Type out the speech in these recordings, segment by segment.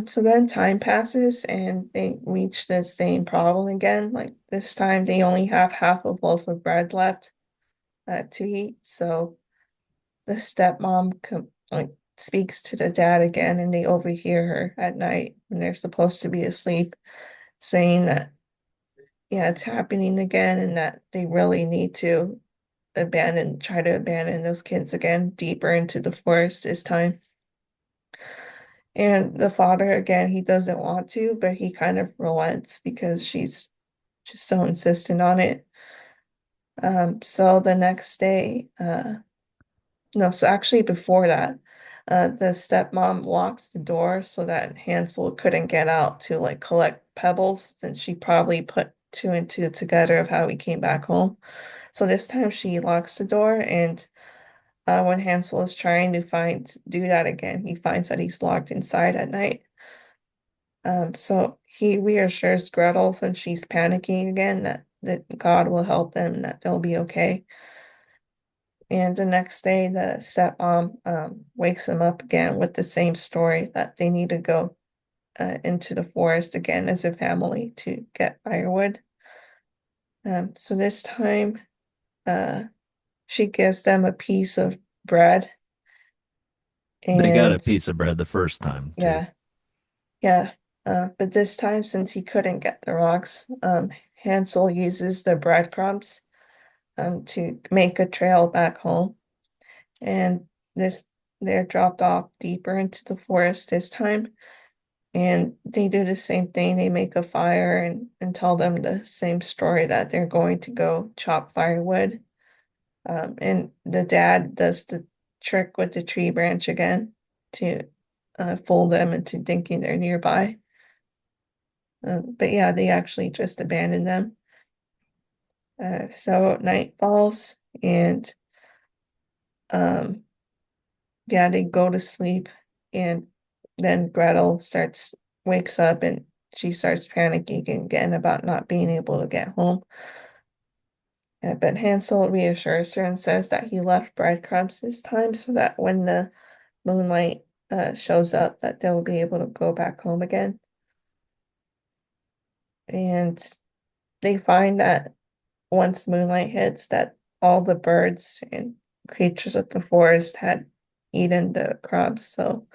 So then time passes and they reach the same problem again. Like this time they only have half a loaf of bread left to eat. So the stepmom like speaks to the dad again and they overhear her at night when they're supposed to be asleep, saying that yeah, it's happening again and that they really need to try to abandon those kids again deeper into the forest this time. And the father, again, he doesn't want to, but he kind of relents because she's just so insistent on it. So the next day, no, so actually before that, the stepmom locks the door so that Hansel couldn't get out to like collect pebbles. Then she probably put two and two together of how he came back home. So this time she locks the door, and when Hansel is trying to do that again, he finds that he's locked inside at night. So he reassures Gretel since she's panicking again that God will help them, that they'll be okay. And the next day, the stepmom wakes them up again with the same story that they need to go into the forest again as a family to get firewood. So this time, uh, she gives them a piece of bread, They got a and piece of bread the first time too. yeah, yeah. But this time, since he couldn't get the rocks, Hansel uses the breadcrumbs to make a trail back home. And this they're dropped off deeper into the forest this time. And they do the same thing. They make a fire and tell them the same story that they're going to go chop firewood. And the dad does the trick with the tree branch again to fool them into thinking they're nearby. But yeah, they actually just abandon them. So night falls and um, yeah, they go to sleep, and then wakes up and she starts panicking again about not being able to get home. But Hansel reassures her and says that he left breadcrumbs this time so that when the moonlight shows up, that they'll be able to go back home again. And they find that once moonlight hits, that all the birds and creatures of the forest had eaten the crumbs, so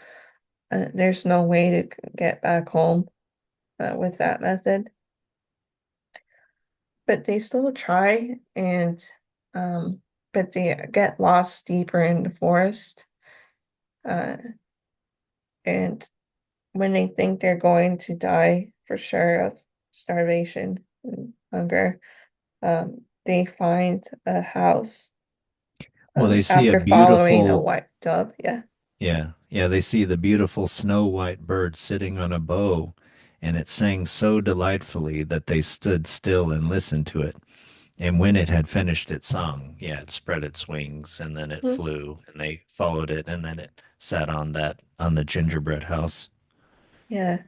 there's no way to get back home with that method. But they still try, and but they get lost deeper in the forest. Uh, and when they think they're going to die for sure of starvation and hunger, they find a house Well, they see a after following a beautiful, white dove. Yeah. yeah, they see the beautiful snow white bird sitting on a bough, and it sang so delightfully that they stood still and listened to it. And when it had finished its song, yeah, it spread its wings and then it Mhm. flew and they followed it and then it sat on the gingerbread house. Yeah.